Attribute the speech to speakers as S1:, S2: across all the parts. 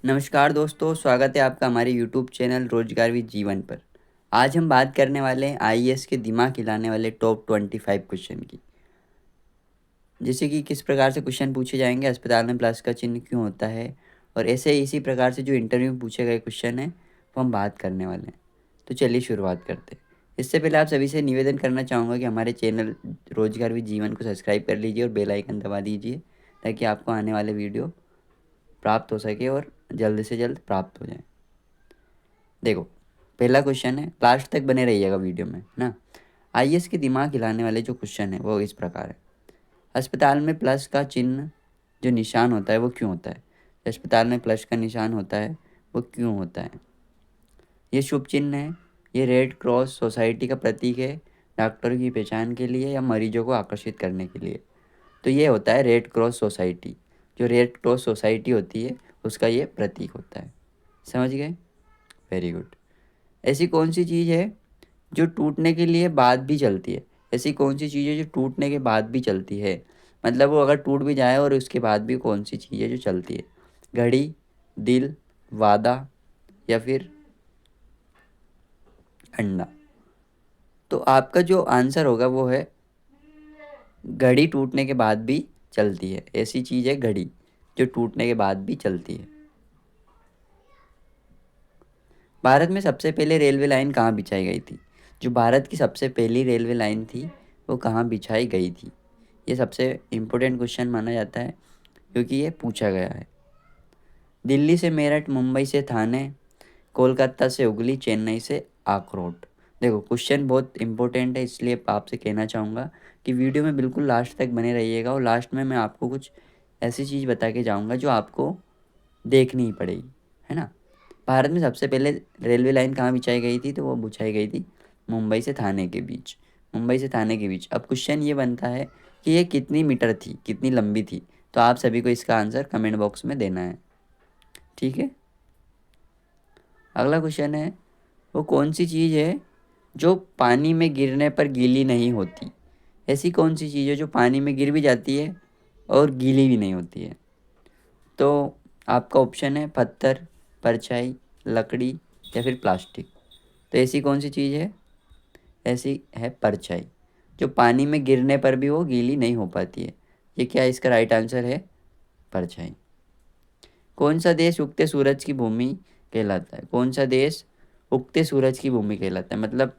S1: नमस्कार दोस्तों, स्वागत है आपका हमारे यूट्यूब चैनल रोजगार विद जीवन पर। आज हम बात करने वाले हैं आईएएस के दिमाग हिलाने वाले टॉप 25 क्वेश्चन की। जैसे कि किस प्रकार से क्वेश्चन पूछे जाएंगे, अस्पताल में प्लस का चिन्ह क्यों होता है, और ऐसे इसी प्रकार से जो इंटरव्यू में पूछे गए क्वेश्चन हैं वो हम बात करने वाले हैं। तो चलिए शुरुआत करते हैं। इससे पहले आप सभी से निवेदन करना चाहूँगा कि हमारे चैनल रोजगार विद जीवन को सब्सक्राइब कर लीजिए और बेल आइकन दबा दीजिए, ताकि आपको आने वाले वीडियो प्राप्त हो सके और जल्द से जल्द प्राप्त हो जाए। देखो, पहला क्वेश्चन है, लास्ट तक बने रहिएगा वीडियो में ना। आईएएस के दिमाग हिलाने वाले जो क्वेश्चन है वो इस प्रकार है। अस्पताल में प्लस का चिन्ह जो निशान होता है वो क्यों होता है? अस्पताल में प्लस का निशान होता है वो क्यों होता है? ये शुभ चिन्ह है, ये रेड क्रॉस सोसाइटी का प्रतीक है, डॉक्टरों की पहचान के लिए या मरीजों को आकर्षित करने के लिए? तो ये होता है रेड क्रॉस सोसाइटी। जो रेड क्रॉस सोसाइटी होती है उसका ये प्रतीक होता है। समझ गए? Very good. ऐसी कौन सी चीज़ है जो टूटने के लिए बाद भी चलती है? ऐसी कौन सी चीज़ है जो टूटने के बाद भी चलती है? मतलब वो अगर टूट भी जाए और उसके बाद भी कौन सी चीज़ है जो चलती है? घड़ी, दिल, वादा, या फिर अंडा? तो आपका जो आंसर होगा वो है घड़ी टूटने के बाद भी चलती है। ऐसी चीज़ है घड़ी जो टूटने के बाद भी चलती है। भारत में सबसे पहले रेलवे लाइन कहाँ बिछाई गई थी? जो भारत की सबसे पहली रेलवे लाइन थी वो कहाँ बिछाई गई थी? ये सबसे इम्पोर्टेंट क्वेश्चन माना जाता है क्योंकि ये पूछा गया है। दिल्ली से मेरठ, मुंबई से थाने, कोलकाता से हुगली, चेन्नई से आखरोट। देखो, क्वेश्चन बहुत इंपॉर्टेंट है, इसलिए आपसे कहना चाहूँगा कि वीडियो में बिल्कुल लास्ट तक बने रहिएगा, और लास्ट में मैं आपको कुछ ऐसी चीज़ बता के जाऊँगा जो आपको देखनी ही पड़ेगी, है ना। भारत में सबसे पहले रेलवे लाइन कहाँ बिछाई गई थी? तो वो बिछाई गई थी मुंबई से थाने के बीच। मुंबई से थाने के बीच। अब क्वेश्चन ये बनता है कि ये कितनी मीटर थी, कितनी लंबी थी? तो आप सभी को इसका आंसर कमेंट बॉक्स में देना है, ठीक है। अगला क्वेश्चन है, वो कौन सी चीज़ है जो पानी में गिरने पर गीली नहीं होती? ऐसी कौन सी चीज़ है जो पानी में गिर भी जाती है और गीली भी नहीं होती है? तो आपका ऑप्शन है पत्थर, परछाई, लकड़ी, या फिर प्लास्टिक। तो ऐसी कौन सी चीज़ है? ऐसी है परछाई, जो पानी में गिरने पर भी वो गीली नहीं हो पाती है। ये क्या है? इसका राइट आंसर है परछाई। कौन सा देश उगते सूरज की भूमि कहलाता है? कौन सा देश उगते सूरज की भूमि कहलाता है? मतलब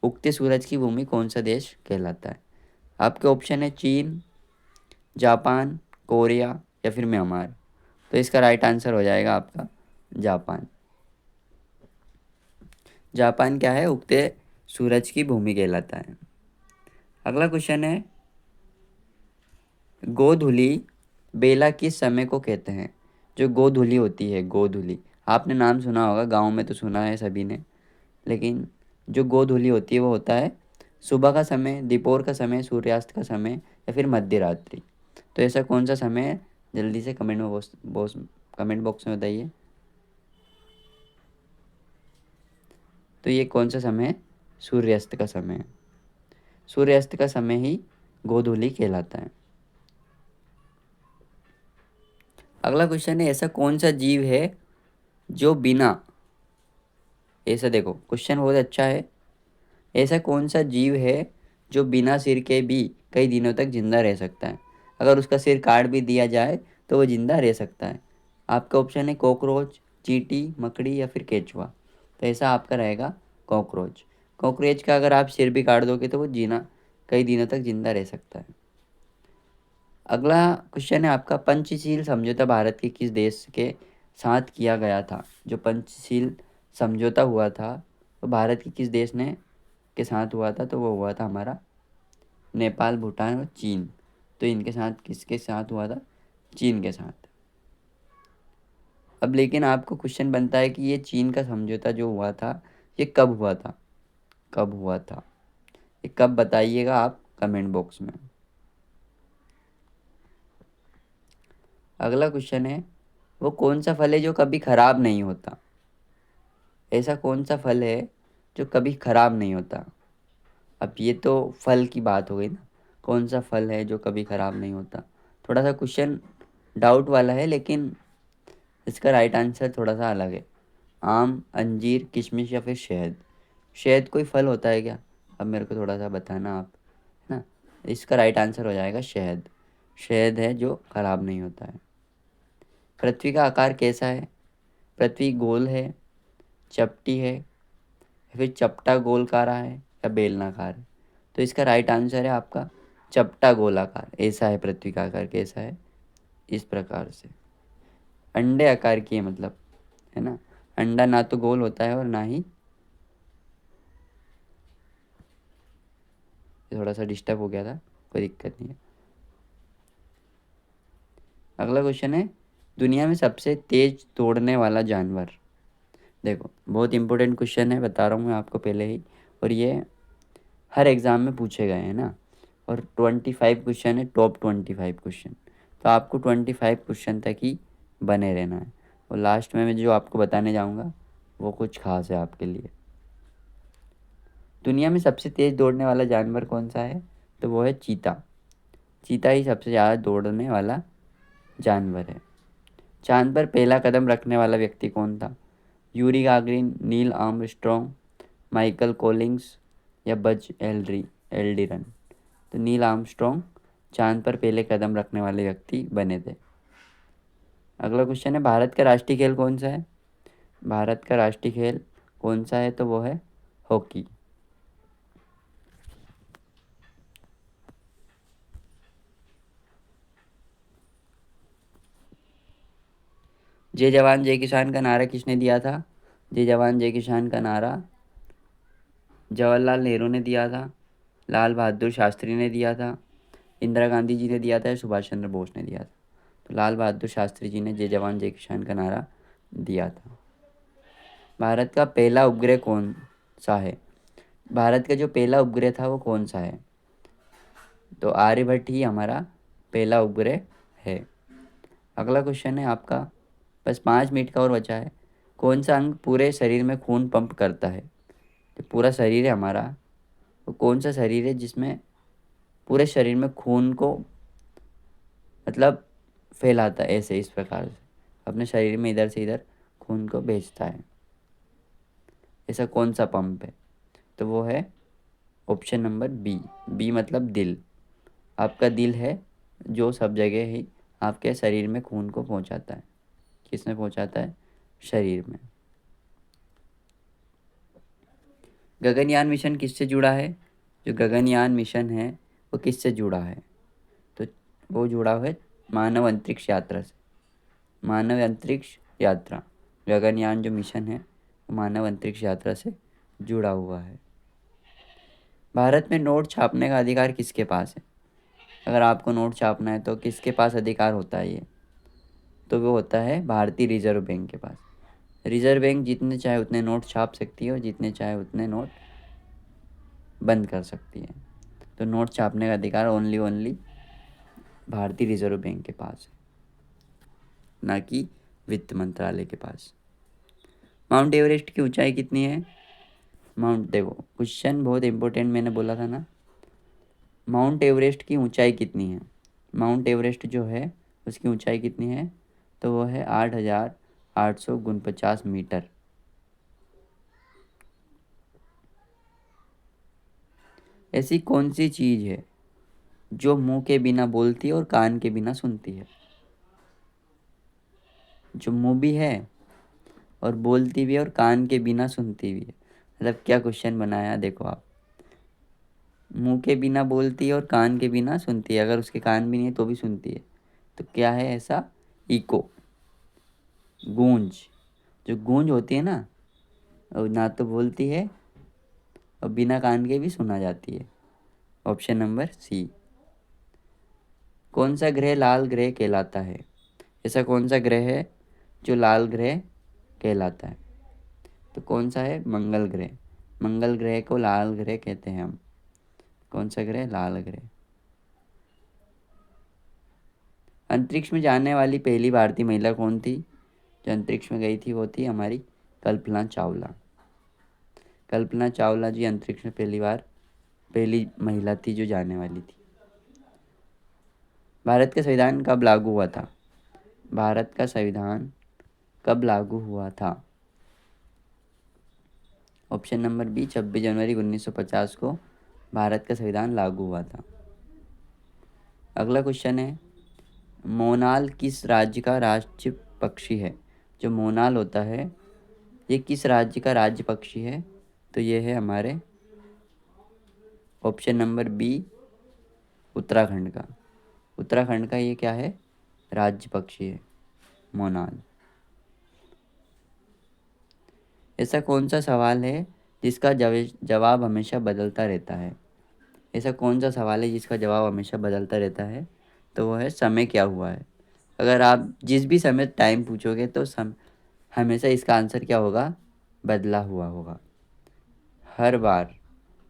S1: उगते सूरज की भूमि कौन सा देश कहलाता है? आपके ऑप्शन है चीन, जापान, कोरिया, या फिर म्यांमार। तो इसका राइट आंसर हो जाएगा आपका जापान। जापान क्या है? उगते सूरज की भूमि कहलाता है। अगला क्वेश्चन है, गोधुली बेला किस समय को कहते हैं? जो गोधुली होती है, गोधुली, आपने नाम सुना होगा, गांव में तो सुना है सभी ने, लेकिन जो गोधुली होती है वो होता है सुबह का समय, दोपहर का समय, सूर्यास्त का समय, या फिर मध्य रात्रि। तो ऐसा कौन सा समय है? जल्दी से कमेंट में कमेंट बॉक्स में बताइए। तो ये कौन सा समय है? सूर्यास्त का समय है। सूर्यास्त का समय ही गोधूली कहलाता है। अगला क्वेश्चन है, ऐसा कौन सा जीव है जो बिना, ऐसा देखो क्वेश्चन बहुत अच्छा है, ऐसा कौन सा जीव है जो बिना सिर के भी कई दिनों तक जिंदा रह सकता है? अगर उसका सिर काट भी दिया जाए तो वो जिंदा रह सकता है। आपका ऑप्शन है कॉकरोच, चींटी, मकड़ी, या फिर केचुआ। तो ऐसा आपका रहेगा कॉकरोच। कॉकरोच का अगर आप सिर भी काट दोगे तो वो जीना कई दिनों तक जिंदा रह सकता है। अगला क्वेश्चन है आपका, पंचशील समझौता भारत के किस देश के साथ किया गया था? जो पंचशील समझौता हुआ था वो भारत के किस देश ने के साथ हुआ था? तो वो हुआ था हमारा नेपाल, भूटान और चीन। तो इनके साथ किसके साथ हुआ था? चीन के साथ। अब लेकिन आपको क्वेश्चन बनता है कि ये चीन का समझौता जो हुआ था ये कब हुआ था? कब हुआ था ये कब बताइएगा आप कमेंट बॉक्स में। अगला क्वेश्चन है, वो कौन सा फल है जो कभी खराब नहीं होता? ऐसा कौन सा फल है जो कभी खराब नहीं होता? अब ये तो फल की बात हो गई ना, कौन सा फल है जो कभी खराब नहीं होता? थोड़ा सा क्वेश्चन डाउट वाला है, लेकिन इसका राइट आंसर थोड़ा सा अलग है। आम, अंजीर, किशमिश या फिर शहद। शहद कोई फल होता है क्या? अब मेरे को थोड़ा सा बताना आप, है ना। इसका राइट आंसर हो जाएगा शहद। शहद है जो खराब नहीं होता है। पृथ्वी का आकार कैसा है? पृथ्वी गोल है, चपटी है, या फिर चपटा गोलकारा है, या बेलनाकार है? तो इसका राइट आंसर है आपका चपटा गोलाकार। ऐसा है पृथ्वी का आकार, कैसा है? इस प्रकार से अंडे आकार की है, मतलब, है ना। अंडा ना तो गोल होता है और ना ही, थोड़ा सा डिस्टर्ब हो गया था, कोई दिक्कत नहीं है। अगला क्वेश्चन है, दुनिया में सबसे तेज दौड़ने वाला जानवर। देखो, बहुत इंपॉर्टेंट क्वेश्चन है, बता रहा हूँ मैं आपको पहले ही। और ये हर एग्ज़ाम में पूछे गए हैं ना। और 25 क्वेश्चन है, टॉप 25 क्वेश्चन। तो आपको 25 क्वेश्चन तक ही बने रहना है। और लास्ट में मैं जो आपको बताने जाऊँगा वो कुछ खास है आपके लिए। दुनिया में सबसे तेज़ दौड़ने वाला जानवर कौन सा है? तो वो है चीता। चीता ही सबसे ज़्यादा दौड़ने वाला जानवर है। चांद पर पहला कदम रखने वाला व्यक्ति कौन था? Yuri Gagarin, Neil Armstrong, Michael Collings या बज एल्ड्रिन। तो नील आर्मस्ट्रॉन्ग चांद पर पहले कदम रखने वाले व्यक्ति बने थे। अगला क्वेश्चन है, भारत का राष्ट्रीय खेल कौन सा है? भारत का राष्ट्रीय खेल कौन सा है? तो वो है हॉकी। जय जवान जय किसान का नारा किसने दिया था? जय जवान जय किसान का नारा जवाहरलाल नेहरू ने दिया था, लाल बहादुर शास्त्री ने दिया था, इंदिरा गांधी जी ने दिया था, या सुभाष चंद्र बोस ने दिया था? तो लाल बहादुर शास्त्री जी ने जय जवान जय किसान का नारा दिया था। भारत का पहला उपग्रह कौन सा है? भारत का जो पहला उपग्रह था वो कौन सा है? तो आर्यभट्ट ही हमारा पहला उपग्रह है। अगला क्वेश्चन है आपका, बस 5 मिनट का और बचा है। कौन सा अंग पूरे शरीर में खून पंप करता है? जो पूरा शरीर है हमारा, वो कौन सा शरीर है जिसमें पूरे शरीर में खून को, मतलब, फैलाता है ऐसे, इस प्रकार से अपने शरीर में इधर से इधर खून को भेजता है? ऐसा कौन सा पंप है? तो वो है ऑप्शन नंबर बी। बी मतलब दिल। आपका दिल है जो सब जगह ही आपके शरीर में खून को पहुंचाता है। किसमें पहुंचाता है? शरीर में। गगनयान मिशन किससे जुड़ा है? जो गगनयान मिशन है वो किससे जुड़ा है? तो वो जुड़ा हुआ है मानव अंतरिक्ष यात्रा से। मानव अंतरिक्ष यात्रा, गगनयान जो मिशन है वो मानव अंतरिक्ष यात्रा से जुड़ा हुआ है। भारत में नोट छापने का अधिकार किसके पास है? अगर आपको नोट छापना है तो किसके पास अधिकार होता है ये? तो वो होता है भारतीय रिजर्व बैंक के पास। रिजर्व बैंक जितने चाहे उतने नोट छाप सकती है और जितने चाहे उतने नोट बंद कर सकती है। तो नोट छापने का अधिकार ओनली ओनली भारतीय रिजर्व बैंक के पास है, ना कि वित्त मंत्रालय के पास। माउंट एवरेस्ट की ऊंचाई कितनी है? माउंट, देखो क्वेश्चन बहुत इंपॉर्टेंट, मैंने बोला था ना। माउंट एवरेस्ट की ऊंचाई कितनी है? माउंट एवरेस्ट जो है उसकी ऊंचाई कितनी है? तो वो है 8,849 मीटर। ऐसी कौन सी चीज़ है जो मुंह के बिना बोलती है और कान के बिना सुनती है? जो मुंह भी है और बोलती भी है और कान के बिना सुनती भी है। मतलब क्या क्वेश्चन बनाया, देखो आप। मुंह के बिना बोलती है और कान के बिना सुनती है, अगर उसके कान भी नहीं है तो भी सुनती है। तो क्या है ऐसा? इको, गूंज। जो गूंज होती है ना, और ना तो बोलती है और बिना कान के भी सुना जाती है। Option number C. कौन सा ग्रह लाल ग्रह कहलाता है? ऐसा कौन सा ग्रह है जो लाल ग्रह कहलाता है? तो कौन सा है? मंगल ग्रह। मंगल ग्रह को लाल ग्रह कहते हैं हम। कौन सा ग्रह? लाल ग्रह। अंतरिक्ष में जाने वाली पहली भारतीय महिला कौन थी? जो अंतरिक्ष में गई थी वो थी हमारी कल्पना चावला। कल्पना चावला जी अंतरिक्ष में पहली महिला थी जो जाने वाली थी। भारत का संविधान कब लागू हुआ था? भारत का संविधान कब लागू हुआ था? ऑप्शन नंबर बी, 26 जनवरी 1950 को भारत का संविधान लागू हुआ था। अगला क्वेश्चन है, मोनाल किस राज्य का राज्य पक्षी है? जो मोनाल होता है ये किस राज्य का राज्य पक्षी है? तो ये है हमारे ऑप्शन नंबर बी, उत्तराखंड का। उत्तराखंड का ये क्या है? राज्य पक्षी है मोनाल। ऐसा कौन सा सवाल है जिसका जवाब हमेशा बदलता रहता है? ऐसा कौन सा सवाल है जिसका जवाब हमेशा बदलता रहता है? तो वो है, समय क्या हुआ है। अगर आप जिस भी समय टाइम पूछोगे तो हमेशा इसका आंसर क्या होगा? बदला हुआ होगा हर बार।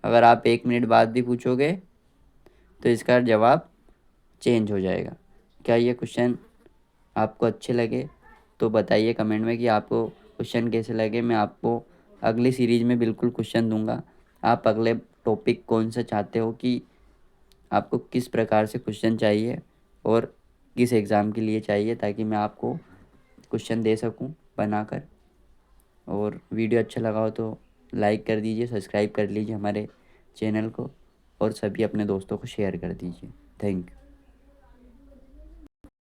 S1: अगर आप 1 मिनट बाद भी पूछोगे तो इसका जवाब चेंज हो जाएगा। क्या ये क्वेश्चन आपको अच्छे लगे? तो बताइए कमेंट में कि आपको क्वेश्चन कैसे लगे। मैं आपको अगली सीरीज में बिल्कुल क्वेश्चन दूंगा। आप अगले टॉपिक कौन सा चाहते हो, कि आपको किस प्रकार से क्वेश्चन चाहिए और किस एग्ज़ाम के लिए चाहिए, ताकि मैं आपको क्वेश्चन दे सकूं बनाकर। और वीडियो अच्छा लगा हो तो लाइक कर दीजिए, सब्सक्राइब कर लीजिए हमारे चैनल को, और सभी अपने दोस्तों को शेयर कर दीजिए। Thank you.